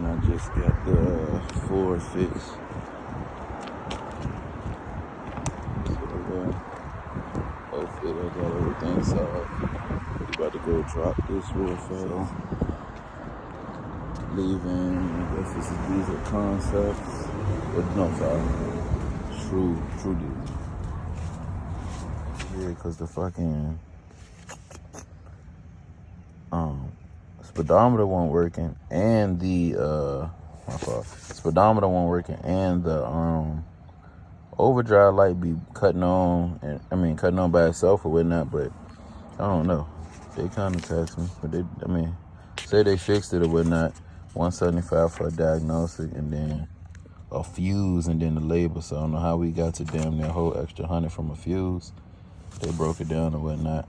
And I just got the Ford fix. So hopefully they got everything solved. We about to go drop this real fast. Leaving, I guess this is Diesel Concepts. No, sorry. True Diesel. Yeah, cause the fucking speedometer wasn't working, and the speedometer wasn't working, and the overdrive light be cutting on, and cutting on by itself or whatnot. But I don't know. They kind of text me, but they say they fixed it or whatnot. $175 for a diagnostic, and then a fuse, and then the label. So I don't know how we got to damn near a whole extra $100 from a fuse. They broke it down or whatnot.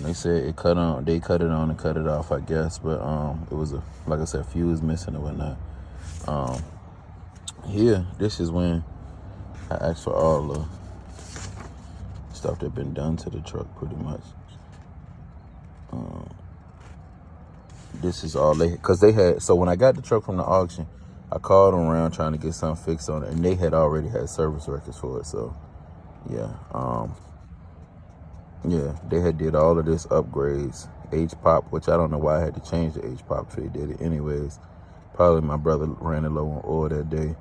They said it cut on. They cut it on and cut it off, I guess. But it was like I said, fuse missing or whatnot. Here, this is when I asked for all the stuff that been done to the truck, pretty much. This is all cause they had. So when I got the truck from the auction, I called them around trying to get something fixed on it, and they had already had service records for it. So, yeah. Yeah, they had did all of this upgrades. H-pop, which I don't know why I had to change the H-pop if they did it anyways. Probably my brother ran it low on oil that day.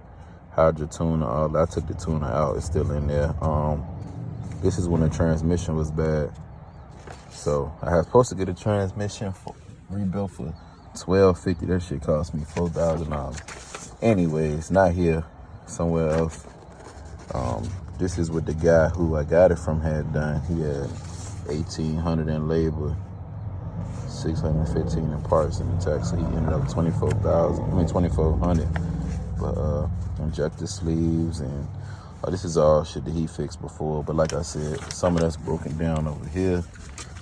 Hydro tuner, all I took the tuner out. It's still in there. This is when the transmission was bad. So I was supposed to get a transmission rebuilt for $1,250. That shit cost me $4,000. Anyways, not here, somewhere else. This is what the guy who I got it from had done. He had $1,800 in labor, $615 in parts in the tax. So he ended up $2,400. But injector sleeves and this is all shit that he fixed before. But like I said, some of that's broken down over here.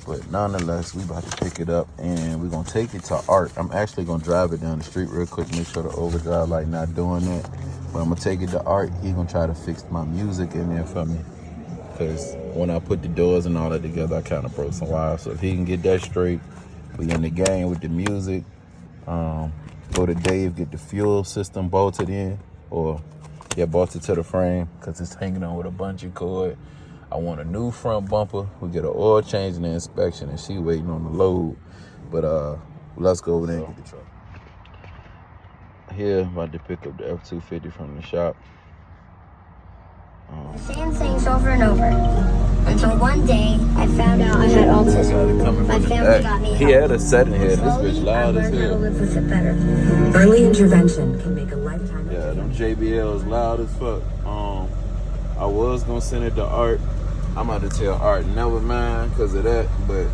But nonetheless, we about to pick it up and we're gonna take it to Art. I'm actually gonna drive it down the street real quick, make sure the overdrive light not doing that. But I'm gonna take it to Art. He's gonna try to fix my music in there for me. Cause when I put the doors and all that together, I kind of broke some wires. So if he can get that straight, we in the game with the music. Go to Dave, get the fuel system bolted in, or bolted to the frame, cause it's hanging on with a bungee cord. I want a new front bumper. We get an oil change and an inspection, and she waiting on the load. But let's go over there and get the truck. Here, about to pick up the F250 from the shop. Same things over and over. Until one day, I found out I had autism. My family got me help. He had a setting here. This bitch loud as hell. I learned how to live with it better. Early intervention can make a lifetime. Yeah, them JBLs loud as fuck. I was gonna send it to Art. I'm about to tell Art never mind because of that, but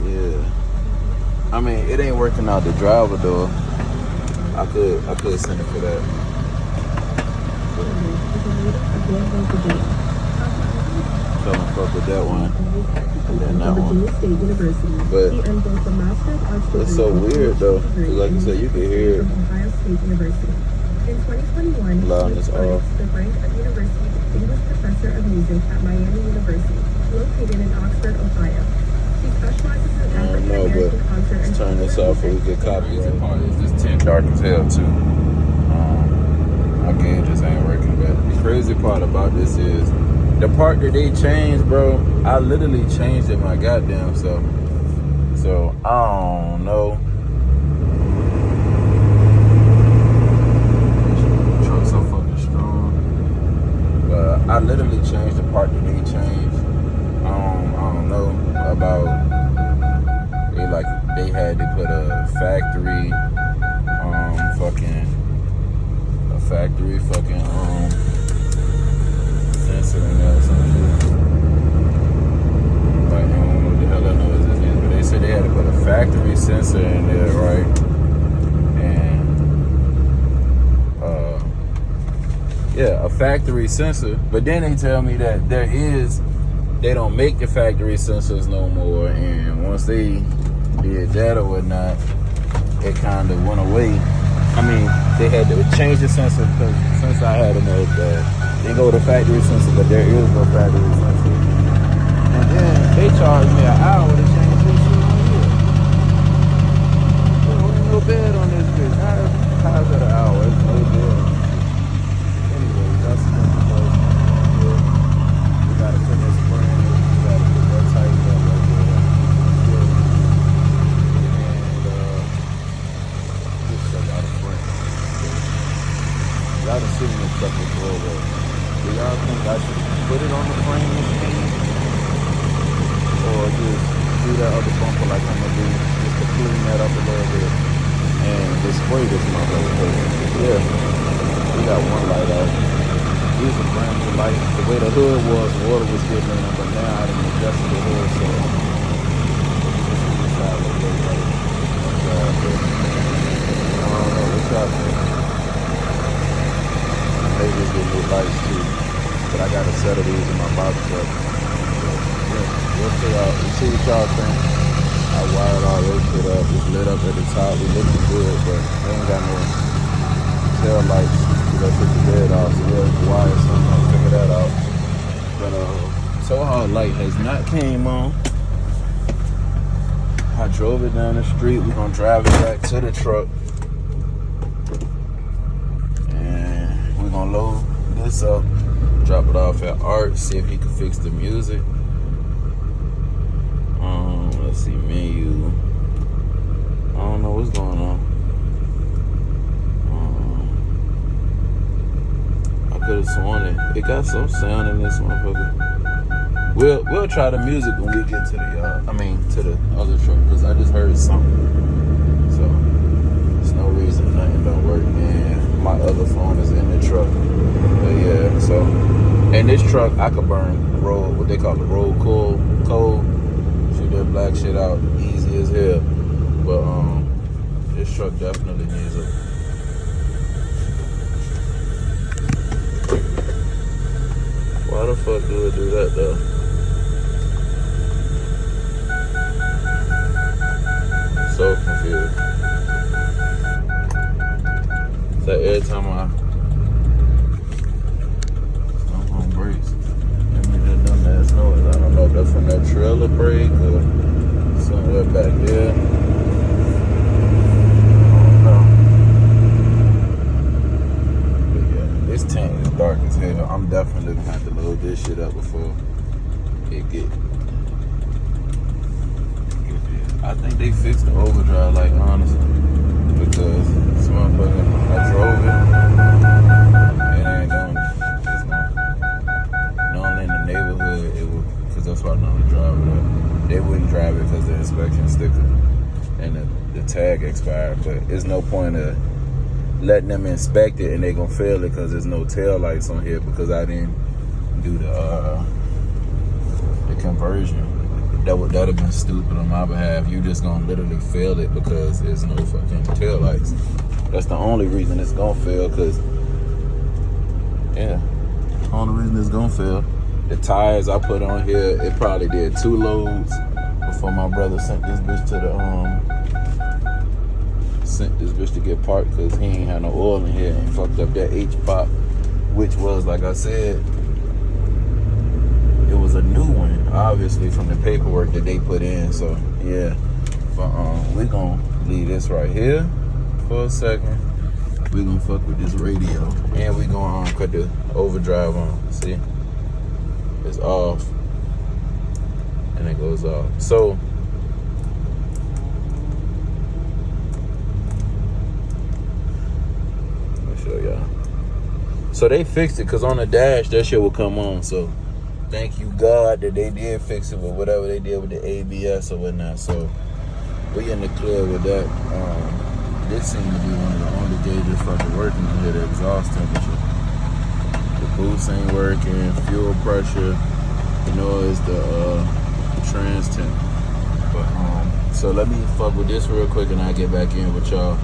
yeah. It ain't working out the driver door. I could send it for that. So I'm gonna fuck with that one and then that one. But it's so weird though, because like I said, you can hear In 2021, loudness off. The rank of University Distinguished Professor of Music at Miami University, located in Oxford, Ohio. She specializes in African American concert and let's turn this off so we get copies and parties. This tent dark as hell too. My gauges ain't working, but the crazy part about this is the part that they changed, bro. I literally changed it my goddamn self. So I don't know. So fucking strong, but I literally changed the part that they changed. I don't know about they had to put a factory sensor in there or some shit. Like, I don't know what the hell that noise is, but they said they had to put a factory sensor in there, right? Yeah, a factory sensor. But then they tell me that they don't make the factory sensors no more. And once they did that or whatnot, it kind of went away. They had to change the sensor because since I had them they go to factory sensor, but there is no factory sensor. And then they charged me an hour to change this shit on here. There ain't no bed on this bitch. How's that an hour? It's no bed. Anyway, that's the thing. We gotta put this spring. We gotta put that tight up right there. And just check out a spring. Y'all done seen this stuff before, but do y'all think I should put it on the frame machine? Or just do that other bumper like I'm gonna do, just to clean that up a little bit and just spray this motherfucker? Yeah, we got one light out. These are brand new lights. The way the hood was, water was getting in them, but now I done adjusted the hood, so this is the side of the road, right? I don't know, what's up, man? Maybe it's get new lights too, but I gotta settle these in my box truck. We'll figure out, we'll see what y'all think. I wired all this shit up, it's lit up at the top, we looking good, but they ain't got no tail lights. We gotta take the bed off, so we'll wire something, I'll figure that out. But so our light has not came on. I drove it down the street, we're gonna drive it back to the truck. And we're gonna load this up, drop it off at Art, see if he can fix the music. Let's see, menu. I don't know what's going on. I could have sworn it got some sound in this motherfucker. We'll try the music when we get to the to the other truck, because I just heard something. So there's no reason nothing don't work. And my other phone is in the truck. But yeah, so in this truck I could burn what they call the road coal. Shoot that black shit out easy as hell. But this truck definitely needs it. Why the fuck do it do that though? I'm so confused. It's like every time I'm on brakes, let me just dumb ass noise. I don't know if that's from that trailer brake or somewhere back there. I don't know. But yeah, this tank is dark as hell. I'm definitely gonna have to load this shit up before it get there. I think they fixed the overdrive light, honestly, because this motherfucker, I drove it, it ain't doing it. It's not. Normally in the neighborhood, it would, because that's why I normally drive it up. They wouldn't drive it because the inspection sticker and the tag expired, but there's no point of letting them inspect it and they gonna fail it because there's no tail lights on here because I didn't do the conversion. That'd have been stupid on my behalf. You just gonna literally fail it because there's no fucking tail lights. That's the only reason it's gonna fail, because yeah, the only reason it's gonna fail. The tires I put on here, it probably did 2 loads before my brother sent this bitch to get parked, because he ain't had no oil in here and fucked up that H-pop, which was, like I said, it was a new one, obviously, from the paperwork that they put in. So yeah, but we gonna leave this right here for a second. We gonna fuck with this radio, and we gonna cut the overdrive on. See, it's off and it goes off. So y'all. So they fixed it, because on the dash that shit will come on. So thank you God that they did fix it with whatever they did with the ABS or whatnot. So we in the clear with that. This seems to be one of the only gauges fucking working on here, the exhaust temperature. The boost ain't working, fuel pressure, noise, the trans temp. But so let me fuck with this real quick and I'll get back in with y'all.